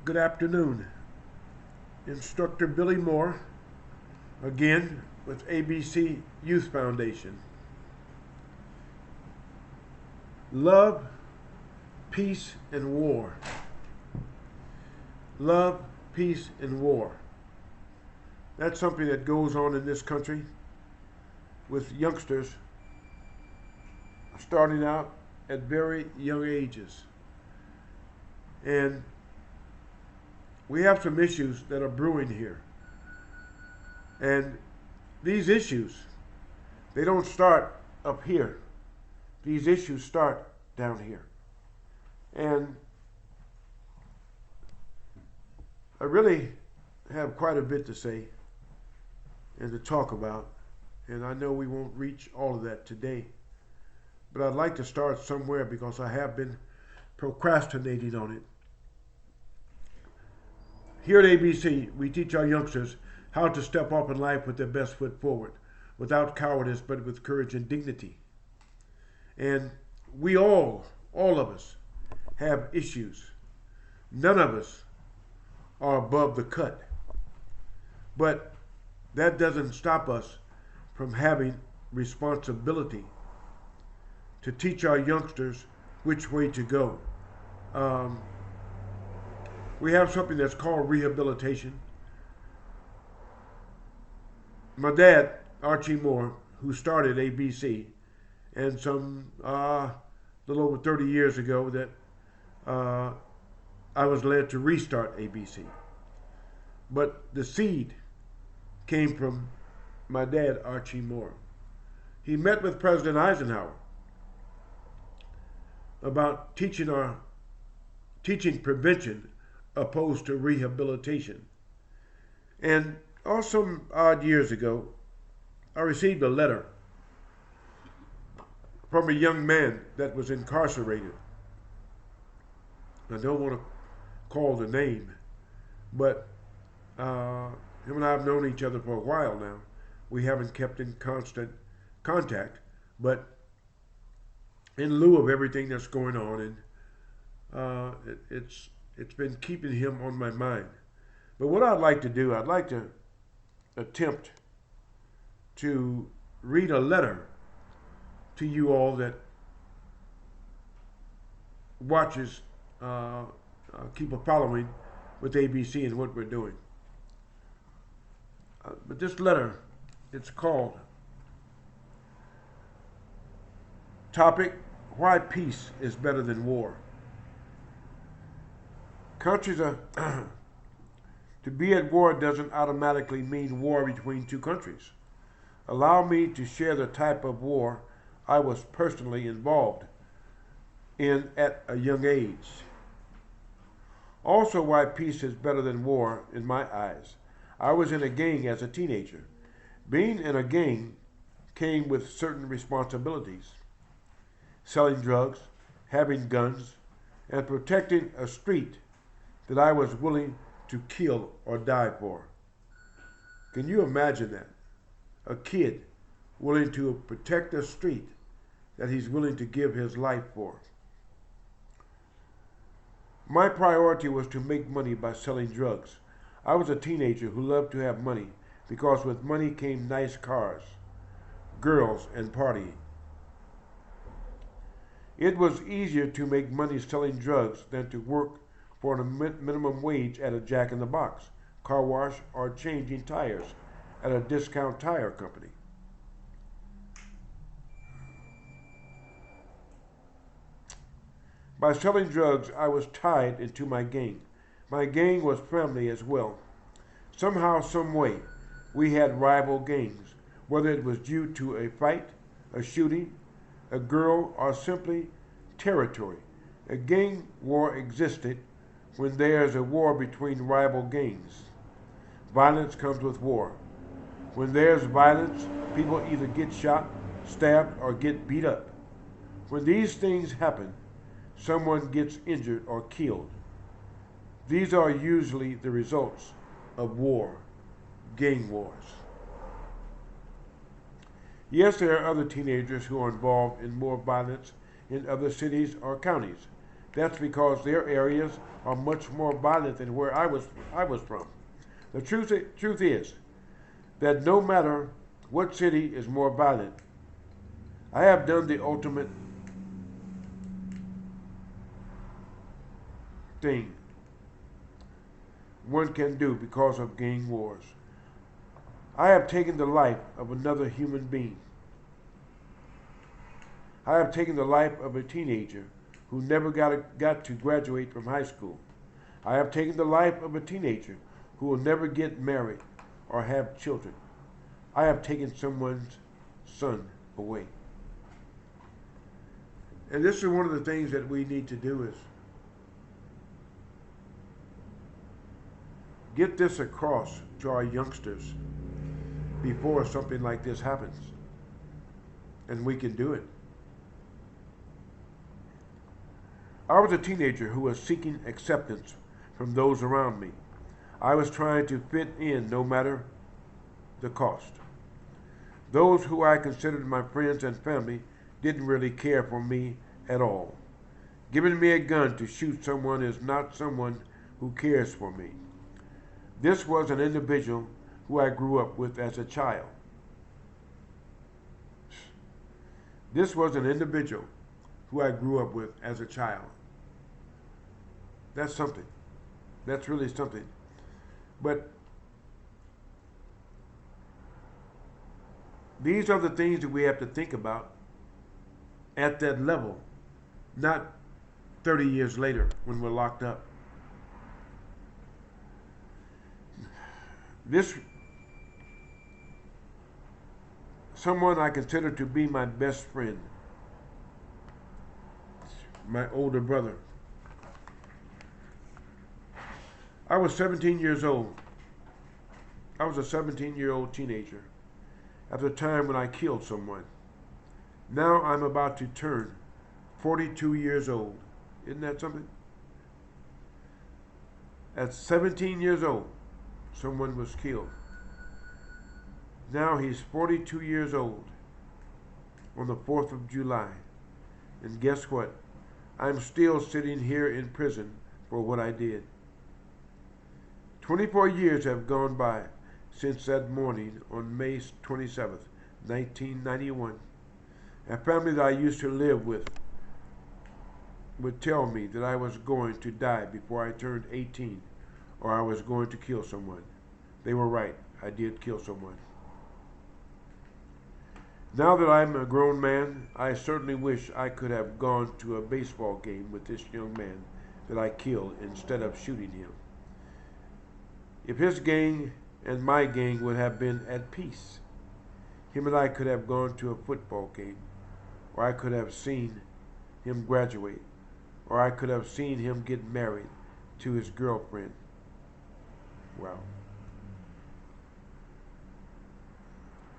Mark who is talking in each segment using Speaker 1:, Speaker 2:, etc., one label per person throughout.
Speaker 1: Good afternoon. Instructor Billy Moore, again with ABC Youth Foundation. Love, peace, and war. Love, peace, and war. That's something that goes on in this country with youngsters starting out at very young ages. And we have some issues that are brewing here. And these issues, they don't start up here. These issues start down here. And I really have quite a bit to say and to talk about. And I know we won't reach all of that today. But I'd like to start somewhere because I have been procrastinating on it. Here at ABC, we teach our youngsters how to step up in life with their best foot forward, without cowardice, but with courage and dignity. And we all of us, have issues. None of us are above the cut. But that doesn't stop us from having responsibility to teach our youngsters which way to go. We have something that's called rehabilitation. My dad, Archie Moore, who started ABC, and some little over 30 years ago that I was led to restart ABC. But the seed came from my dad, Archie Moore. He met with President Eisenhower about teaching prevention opposed to rehabilitation. And some odd years ago, I received a letter from a young man that was incarcerated. I don't want to call the name, but him and I have known each other for a while now. We haven't kept in constant contact, but in lieu of everything that's going on, and it's been keeping him on my mind. But what I'd like to do, I'd like to attempt to read a letter to you all that watches, keep a following with ABC and what we're doing. But this letter, it's called Topic, Why Peace is Better Than War. Countries are to be at war doesn't automatically mean war between two countries. Allow me to share the type of war I was personally involved in at a young age. Also, why peace is better than war in my eyes. I was in a gang as a teenager. Being in a gang came with certain responsibilities. Selling drugs, having guns, and protecting a street that I was willing to kill or die for. Can you imagine that? A kid willing to protect a street that he's willing to give his life for. My priority was to make money by selling drugs. I was a teenager who loved to have money because with money came nice cars, girls, and partying. It was easier to make money selling drugs than to work for a minimum wage at a Jack in the Box, car wash, or changing tires at a discount tire company. By selling drugs, I was tied into my gang. My gang was family as well. Somehow, some way, we had rival gangs, whether it was due to a fight, a shooting, a girl, or simply territory. A gang war existed when there is a war between rival gangs. Violence comes with war. When there's violence, people either get shot, stabbed, or get beat up. When these things happen, someone gets injured or killed. These are usually the results of war, gang wars. Yes, there are other teenagers who are involved in more violence in other cities or counties. That's because their areas are much more violent than where I was from. The truth is that no matter what city is more violent, I have done the ultimate thing one can do because of gang wars. I have taken the life of another human being. I have taken the life of a teenager who never got to graduate from high school. I have taken the life of a teenager who will never get married or have children. I have taken someone's son away. And this is one of the things that we need to do is get this across to our youngsters before something like this happens. And we can do it. I was a teenager who was seeking acceptance from those around me. I was trying to fit in no matter the cost. Those who I considered my friends and family didn't really care for me at all. Giving me a gun to shoot someone is not someone who cares for me. This was an individual who I grew up with as a child. This was an individual who I grew up with as a child. That's something. That's really something. But these are the things that we have to think about at that level, not 30 years later when we're locked up. This someone I consider to be my best friend, my older brother. I was 17 years old. I was a 17-year-old teenager at the time when I killed someone. Now I'm about to turn 42 years old. Isn't that something? At 17 years old, someone was killed. Now he's 42 years old on the 4th of July. And guess what? I'm still sitting here in prison for what I did. 24 years have gone by since that morning on May 27th, 1991. A family that I used to live with would tell me that I was going to die before I turned 18 or I was going to kill someone. They were right. I did kill someone. Now that I'm a grown man, I certainly wish I could have gone to a baseball game with this young man that I killed instead of shooting him. If his gang and my gang would have been at peace, him and I could have gone to a football game, or I could have seen him graduate, or I could have seen him get married to his girlfriend. Wow.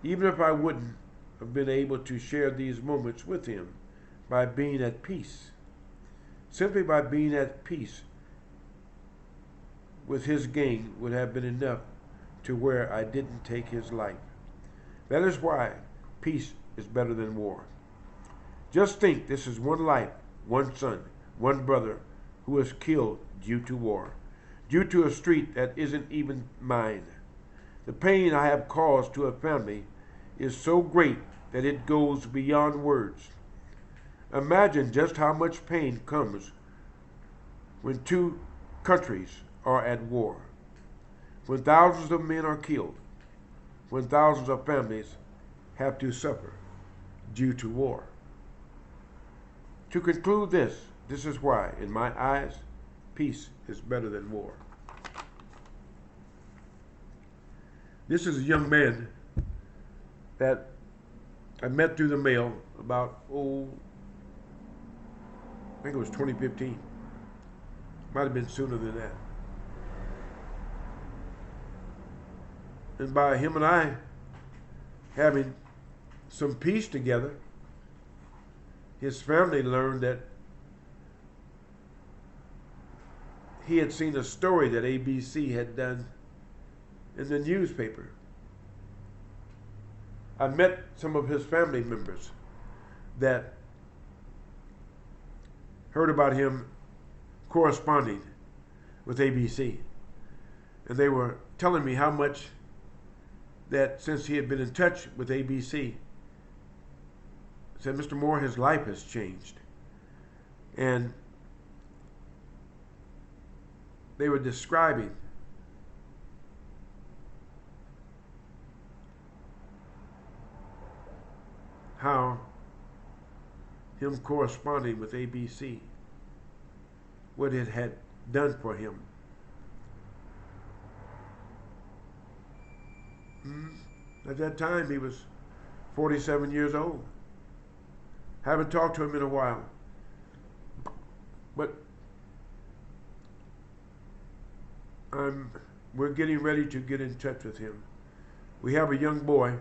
Speaker 1: Even if I wouldn't have been able to share these moments with him by being at peace, simply by being at peace with his gang would have been enough to where I didn't take his life. That is why peace is better than war. Just think, this is one life, one son, one brother who was killed due to war, due to a street that isn't even mine. The pain I have caused to a family is so great that it goes beyond words. Imagine just how much pain comes when two countries are at war, when thousands of men are killed, when thousands of families have to suffer due to war. To conclude this is why, in my eyes, peace is better than war. This is a young man that I met through the mail about, I think it was 2015. Might have been sooner than that. And by him and I having some peace together, his family learned that he had seen a story that ABC had done in the newspaper. I met some of his family members that heard about him corresponding with ABC. And they were telling me how much that since he had been in touch with ABC, said, Mr. Moore, his life has changed. And they were describing how him corresponding with ABC, what it had done for him. At that time, he was 47 years old. Haven't talked to him in a while. But we're getting ready to get in touch with him. We have a young boy,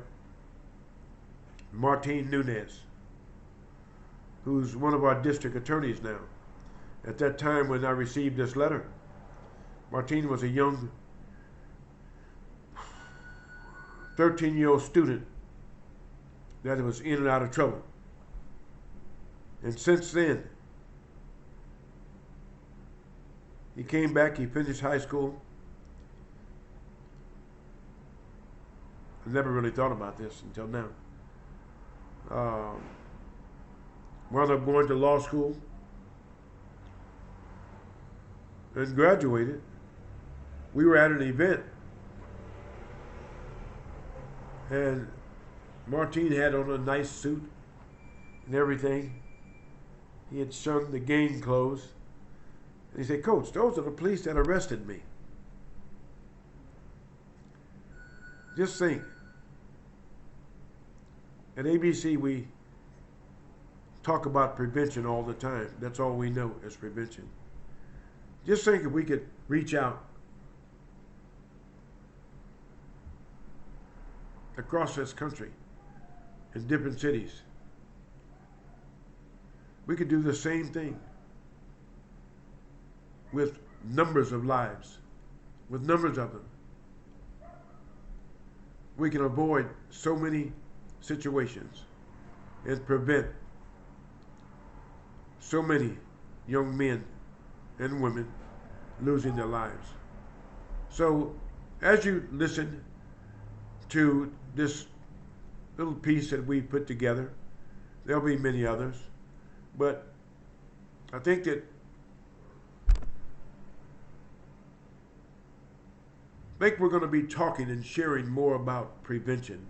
Speaker 1: Martin Nunez, who's one of our district attorneys now. At that time when I received this letter, Martin was a young 13-year-old student that was in and out of trouble. And since then, he came back, he finished high school. I never really thought about this until now. Wound up going to law school and graduated. We were at an event, and Martin had on a nice suit and everything. He had shunned the gang clothes. And he said, Coach, those are the police that arrested me. Just think, at ABC we talk about prevention all the time. That's all we know is prevention. Just think if we could reach out across this country in different cities. We could do the same thing with numbers of lives, with numbers of them. We can avoid so many situations and prevent so many young men and women losing their lives. So as you listen to this little piece that we put together, there'll be many others, but I think that we're going to be talking and sharing more about prevention.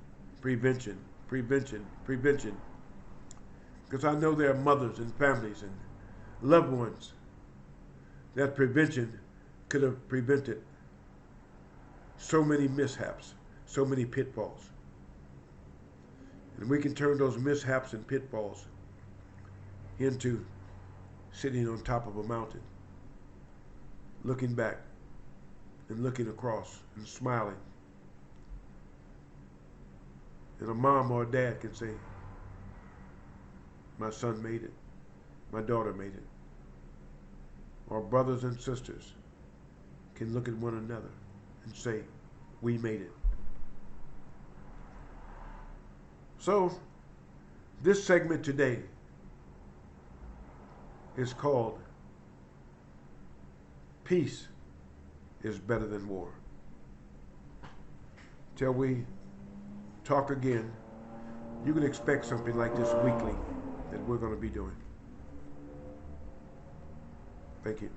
Speaker 1: Because I know there are mothers and families and loved ones that prevention could have prevented so many mishaps, so many pitfalls. And we can turn those mishaps and pitfalls into sitting on top of a mountain, looking back and looking across and smiling. And a mom or a dad can say, my son made it, my daughter made it. Or brothers and sisters can look at one another and say, we made it. So, this segment today is called Peace is Better Than War. Till we talk again, you can expect something like this weekly that we're going to be doing. Thank you.